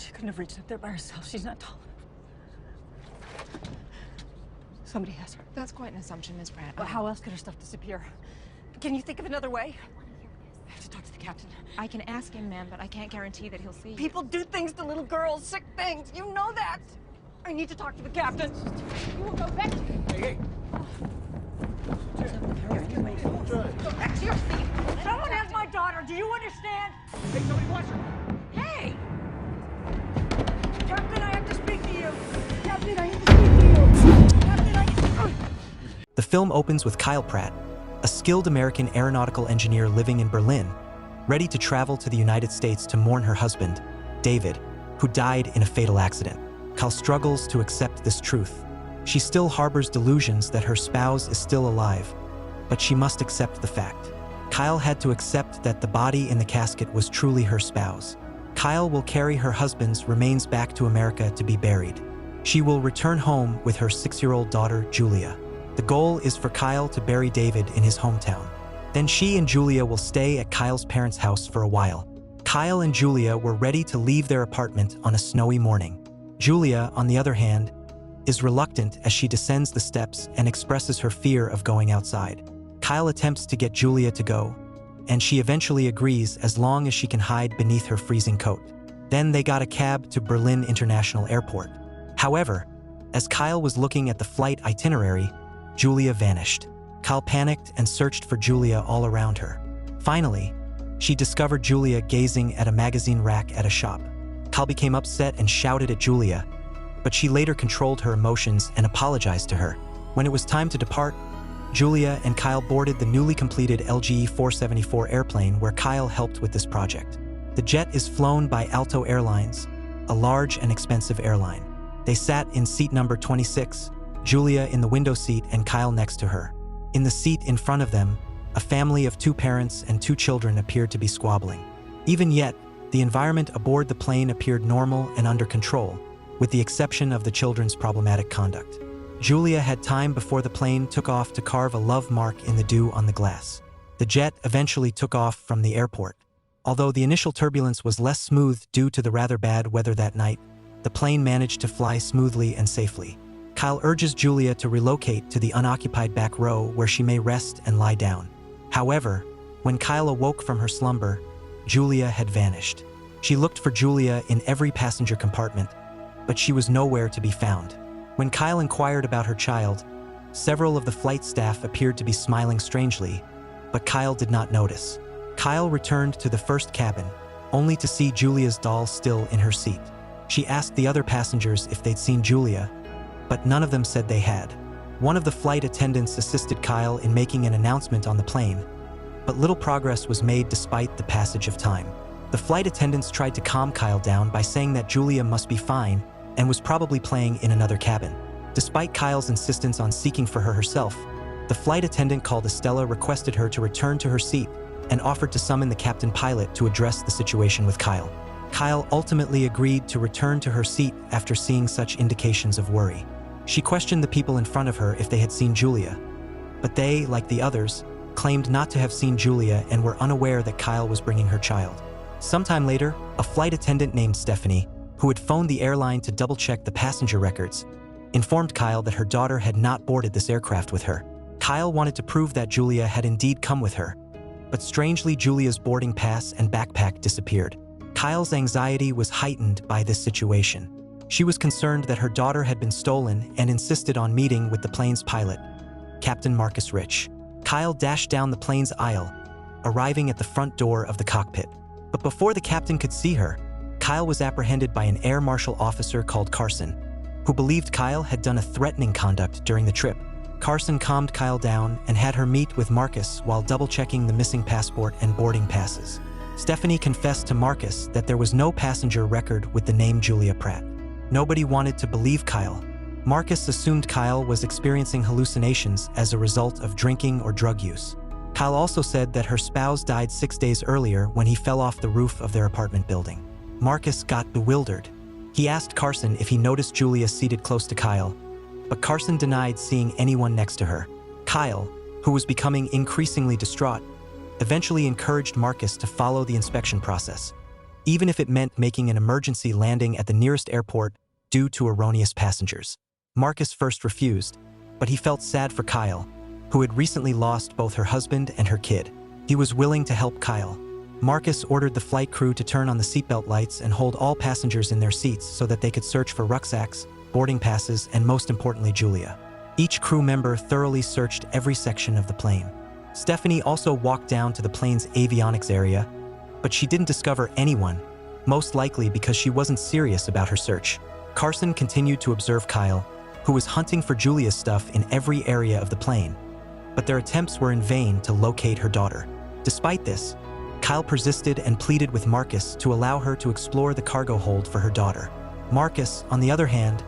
She couldn't have reached up there by herself. She's not tall enough. Somebody has her. That's quite an assumption, Ms. Pratt. But how else could her stuff disappear? Can you think of another way? I have to talk to the captain. I can ask him, ma'am, but I can't guarantee that he'll see you. People do things to little girls, sick things. You know that. I need to talk to the captain. You will go back to... Hey. Go back to your seat. Someone has my daughter. Do you understand? Hey, somebody watch her. Hey! Captain, I have to speak to you. Captain, I have to speak to you. Captain, I... The film opens with Kyle Pratt, a skilled American aeronautical engineer living in Berlin, ready to travel to the United States to mourn her husband, David, who died in a fatal accident. Kyle struggles to accept this truth. She still harbors delusions that her spouse is still alive, but she must accept the fact. Kyle had to accept that the body in the casket was truly her spouse. Kyle will carry her husband's remains back to America to be buried. She will return home with her 6-year-old daughter, Julia. The goal is for Kyle to bury David in his hometown. Then she and Julia will stay at Kyle's parents' house for a while. Kyle and Julia were ready to leave their apartment on a snowy morning. Julia, on the other hand, is reluctant as she descends the steps and expresses her fear of going outside. Kyle attempts to get Julia to go, and she eventually agrees as long as she can hide beneath her freezing coat. Then they got a cab to Berlin International Airport. However, as Kyle was looking at the flight itinerary, Julia vanished. Kyle panicked and searched for Julia all around her. Finally, she discovered Julia gazing at a magazine rack at a shop. Kyle became upset and shouted at Julia, but she later controlled her emotions and apologized to her. When it was time to depart, Julia and Kyle boarded the newly completed LGE 474 airplane where Kyle helped with this project. The jet is flown by Alto Airlines, a large and expensive airline. They sat in seat number 26, Julia in the window seat and Kyle next to her. In the seat in front of them, a family of 2 parents and 2 children appeared to be squabbling. Even yet, the environment aboard the plane appeared normal and under control, with the exception of the children's problematic conduct. Julia had time before the plane took off to carve a love mark in the dew on the glass. The jet eventually took off from the airport. Although the initial turbulence was less smooth due to the rather bad weather that night, the plane managed to fly smoothly and safely. Kyle urges Julia to relocate to the unoccupied back row where she may rest and lie down. However, when Kyle awoke from her slumber, Julia had vanished. She looked for Julia in every passenger compartment, but she was nowhere to be found. When Kyle inquired about her child, several of the flight staff appeared to be smiling strangely, but Kyle did not notice. Kyle returned to the first cabin, only to see Julia's doll still in her seat. She asked the other passengers if they'd seen Julia, but none of them said they had. One of the flight attendants assisted Kyle in making an announcement on the plane, but little progress was made despite the passage of time. The flight attendants tried to calm Kyle down by saying that Julia must be fine and was probably playing in another cabin. Despite Kyle's insistence on seeking for her herself, the flight attendant called Estella requested her to return to her seat and offered to summon the captain pilot to address the situation with Kyle. Kyle ultimately agreed to return to her seat after seeing such indications of worry. She questioned the people in front of her if they had seen Julia, but they, like the others, claimed not to have seen Julia and were unaware that Kyle was bringing her child. Sometime later, a flight attendant named Stephanie, who had phoned the airline to double-check the passenger records, informed Kyle that her daughter had not boarded this aircraft with her. Kyle wanted to prove that Julia had indeed come with her, but strangely Julia's boarding pass and backpack disappeared. Kyle's anxiety was heightened by this situation. She was concerned that her daughter had been stolen and insisted on meeting with the plane's pilot, Captain Marcus Rich. Kyle dashed down the plane's aisle, arriving at the front door of the cockpit. But before the captain could see her, Kyle was apprehended by an air marshal officer called Carson, who believed Kyle had done a threatening conduct during the trip. Carson calmed Kyle down and had her meet with Marcus while double-checking the missing passport and boarding passes. Stephanie confessed to Marcus that there was no passenger record with the name Julia Pratt. Nobody wanted to believe Kyle. Marcus assumed Kyle was experiencing hallucinations as a result of drinking or drug use. Kyle also said that her spouse died 6 days earlier when he fell off the roof of their apartment building. Marcus got bewildered. He asked Carson if he noticed Julia seated close to Kyle, but Carson denied seeing anyone next to her. Kyle, who was becoming increasingly distraught, eventually encouraged Marcus to follow the inspection process. even if it meant making an emergency landing at the nearest airport due to erroneous passengers. Marcus first refused, but he felt sad for Kyle, who had recently lost both her husband and her kid. He was willing to help Kyle. Marcus ordered the flight crew to turn on the seatbelt lights and hold all passengers in their seats so that they could search for rucksacks, boarding passes, and most importantly, Julia. Each crew member thoroughly searched every section of the plane. Stephanie also walked down to the plane's avionics area, but she didn't discover anyone, most likely because she wasn't serious about her search. Carson continued to observe Kyle, who was hunting for Julia's stuff in every area of the plane, but their attempts were in vain to locate her daughter. Despite this, Kyle persisted and pleaded with Marcus to allow her to explore the cargo hold for her daughter. Marcus, on the other hand,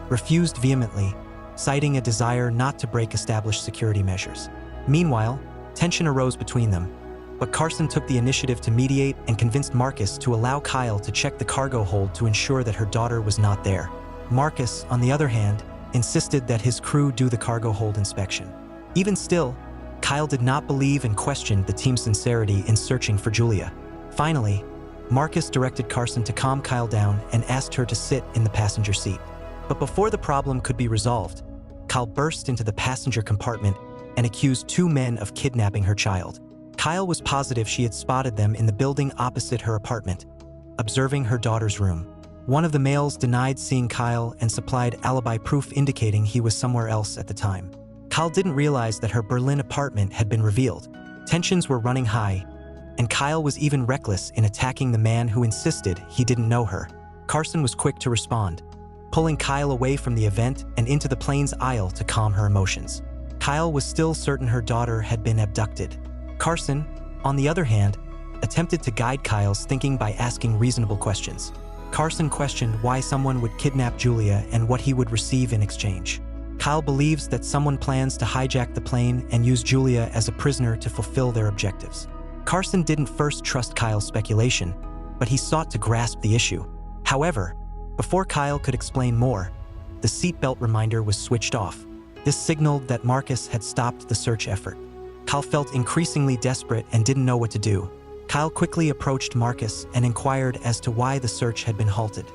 refused vehemently, citing a desire not to break established security measures. Meanwhile, tension arose between them, but Carson took the initiative to mediate and convinced Marcus to allow Kyle to check the cargo hold to ensure that her daughter was not there. Marcus, on the other hand, insisted that his crew do the cargo hold inspection. Even still, Kyle did not believe and questioned the team's sincerity in searching for Julia. Finally, Marcus directed Carson to calm Kyle down and asked her to sit in the passenger seat. But before the problem could be resolved, Kyle burst into the passenger compartment and accused two men of kidnapping her child. Kyle was positive she had spotted them in the building opposite her apartment, observing her daughter's room. One of the males denied seeing Kyle and supplied alibi proof indicating he was somewhere else at the time. Kyle didn't realize that her Berlin apartment had been revealed. Tensions were running high, and Kyle was even reckless in attacking the man who insisted he didn't know her. Carson was quick to respond, pulling Kyle away from the event and into the plane's aisle to calm her emotions. Kyle was still certain her daughter had been abducted. Carson, on the other hand, attempted to guide Kyle's thinking by asking reasonable questions. Carson questioned why someone would kidnap Julia and what he would receive in exchange. Kyle believes that someone plans to hijack the plane and use Julia as a prisoner to fulfill their objectives. Carson didn't first trust Kyle's speculation, but he sought to grasp the issue. However, before Kyle could explain more, the seatbelt reminder was switched off. This signaled that Marcus had stopped the search effort. Kyle felt increasingly desperate and didn't know what to do. Kyle quickly approached Marcus and inquired as to why the search had been halted.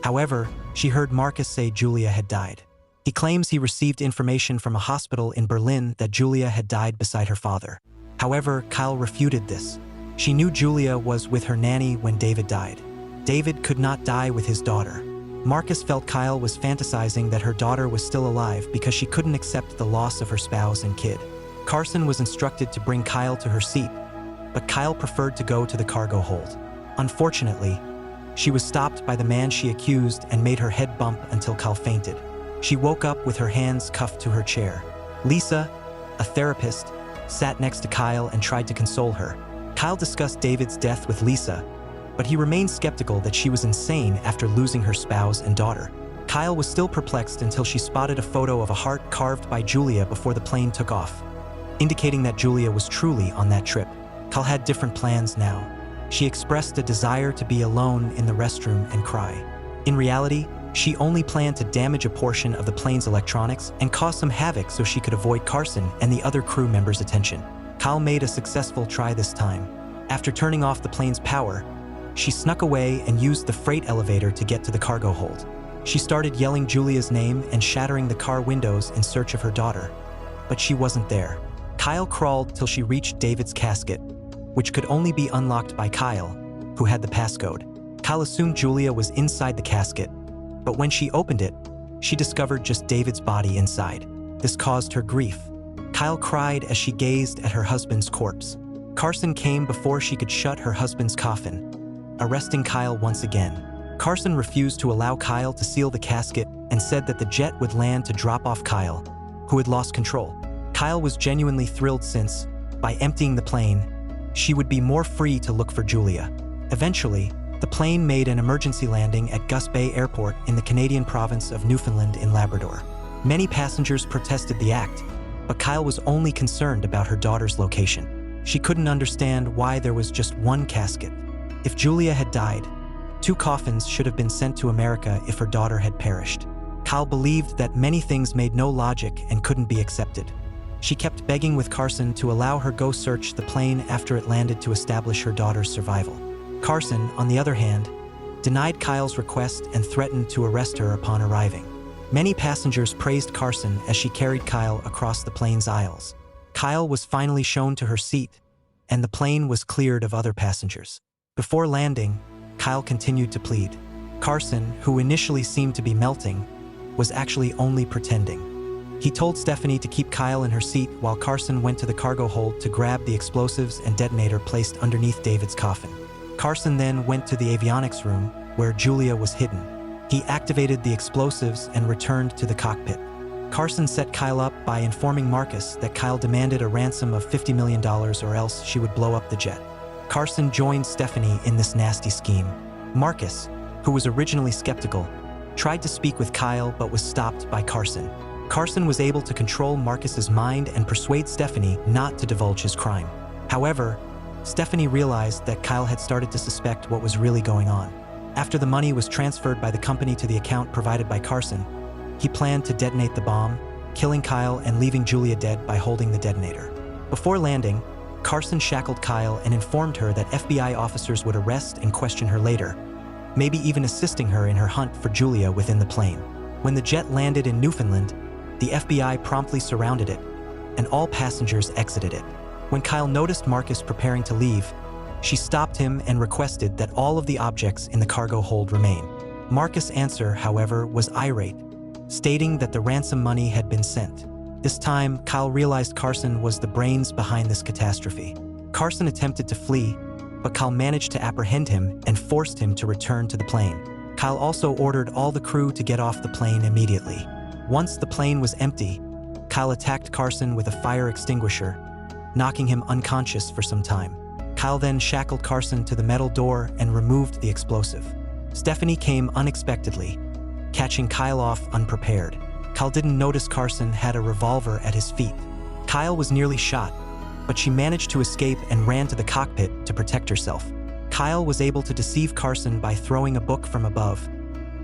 However, she heard Marcus say Julia had died. He claims he received information from a hospital in Berlin that Julia had died beside her father. However, Kyle refuted this. She knew Julia was with her nanny when David died. David could not die with his daughter. Marcus felt Kyle was fantasizing that her daughter was still alive because she couldn't accept the loss of her spouse and kid. Carson was instructed to bring Kyle to her seat, but Kyle preferred to go to the cargo hold. Unfortunately, she was stopped by the man she accused and made her head bump until Kyle fainted. She woke up with her hands cuffed to her chair. Lisa, a therapist, sat next to Kyle and tried to console her. Kyle discussed David's death with Lisa, but he remained skeptical that she was insane after losing her spouse and daughter. Kyle was still perplexed until she spotted a photo of a heart carved by Julia before the plane took off, indicating that Julia was truly on that trip. Kyle had different plans now. She expressed a desire to be alone in the restroom and cry. In reality, she only planned to damage a portion of the plane's electronics and cause some havoc so she could avoid Carson and the other crew members' attention. Kyle made a successful try this time. After turning off the plane's power, she snuck away and used the freight elevator to get to the cargo hold. She started yelling Julia's name and shattering the car windows in search of her daughter, but she wasn't there. Kyle crawled till she reached David's casket, which could only be unlocked by Kyle, who had the passcode. Kyle assumed Julia was inside the casket, but when she opened it, she discovered just David's body inside. This caused her grief. Kyle cried as she gazed at her husband's corpse. Carson came before she could shut her husband's coffin, arresting Kyle once again. Carson refused to allow Kyle to seal the casket and said that the jet would land to drop off Kyle, who had lost control. Kyle was genuinely thrilled since, by emptying the plane, she would be more free to look for Julia. Eventually, the plane made an emergency landing at Gus Bay Airport in the Canadian province of Newfoundland in Labrador. Many passengers protested the act, but Kyle was only concerned about her daughter's location. She couldn't understand why there was just one casket. If Julia had died, 2 coffins should have been sent to America if her daughter had perished. Kyle believed that many things made no logic and couldn't be accepted. She kept begging with Carson to allow her go search the plane after it landed to establish her daughter's survival. Carson, on the other hand, denied Kyle's request and threatened to arrest her upon arriving. Many passengers praised Carson as she carried Kyle across the plane's aisles. Kyle was finally shown to her seat, and the plane was cleared of other passengers. Before landing, Kyle continued to plead. Carson, who initially seemed to be melting, was actually only pretending. He told Stephanie to keep Kyle in her seat while Carson went to the cargo hold to grab the explosives and detonator placed underneath David's coffin. Carson then went to the avionics room, where Julia was hidden. He activated the explosives and returned to the cockpit. Carson set Kyle up by informing Marcus that Kyle demanded a ransom of $50 million or else she would blow up the jet. Carson joined Stephanie in this nasty scheme. Marcus, who was originally skeptical, tried to speak with Kyle but was stopped by Carson. Carson was able to control Marcus's mind and persuade Stephanie not to divulge his crime. However, Stephanie realized that Kyle had started to suspect what was really going on. After the money was transferred by the company to the account provided by Carson, he planned to detonate the bomb, killing Kyle and leaving Julia dead by holding the detonator. Before landing, Carson shackled Kyle and informed her that FBI officers would arrest and question her later, maybe even assisting her in her hunt for Julia within the plane. When the jet landed in Newfoundland, the FBI promptly surrounded it, and all passengers exited it. When Kyle noticed Marcus preparing to leave, she stopped him and requested that all of the objects in the cargo hold remain. Marcus' answer, however, was irate, stating that the ransom money had been sent. This time, Kyle realized Carson was the brains behind this catastrophe. Carson attempted to flee, but Kyle managed to apprehend him and forced him to return to the plane. Kyle also ordered all the crew to get off the plane immediately. Once the plane was empty, Kyle attacked Carson with a fire extinguisher, knocking him unconscious for some time. Kyle then shackled Carson to the metal door and removed the explosive. Stephanie came unexpectedly, catching Kyle off unprepared. Kyle didn't notice Carson had a revolver at his feet. Kyle was nearly shot, but she managed to escape and ran to the cockpit to protect herself. Kyle was able to deceive Carson by throwing a book from above,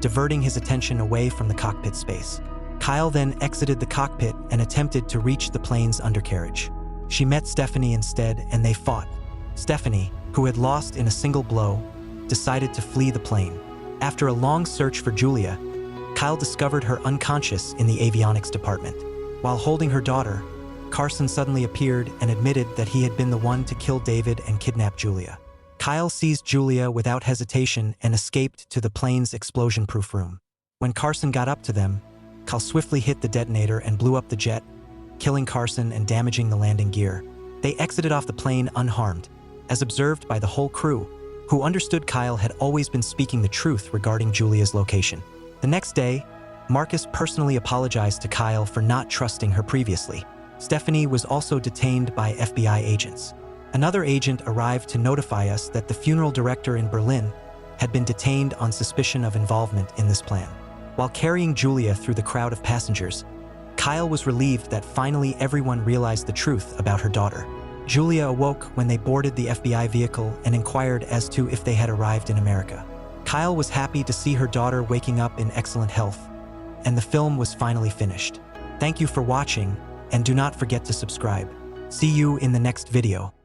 diverting his attention away from the cockpit space. Kyle then exited the cockpit and attempted to reach the plane's undercarriage. She met Stephanie instead, and they fought. Stephanie, who had lost in a single blow, decided to flee the plane. After a long search for Julia, Kyle discovered her unconscious in the avionics department. While holding her daughter, Carson suddenly appeared and admitted that he had been the one to kill David and kidnap Julia. Kyle seized Julia without hesitation and escaped to the plane's explosion-proof room. When Carson got up to them, Kyle swiftly hit the detonator and blew up the jet, killing Carson and damaging the landing gear. They exited off the plane unharmed, as observed by the whole crew, who understood Kyle had always been speaking the truth regarding Julia's location. The next day, Marcus personally apologized to Kyle for not trusting her previously. Stephanie was also detained by FBI agents. Another agent arrived to notify us that the funeral director in Berlin had been detained on suspicion of involvement in this plan. While carrying Julia through the crowd of passengers, Kyle was relieved that finally everyone realized the truth about her daughter. Julia awoke when they boarded the FBI vehicle and inquired as to if they had arrived in America. Kyle was happy to see her daughter waking up in excellent health, and the film was finally finished. Thank you for watching, and do not forget to subscribe. See you in the next video.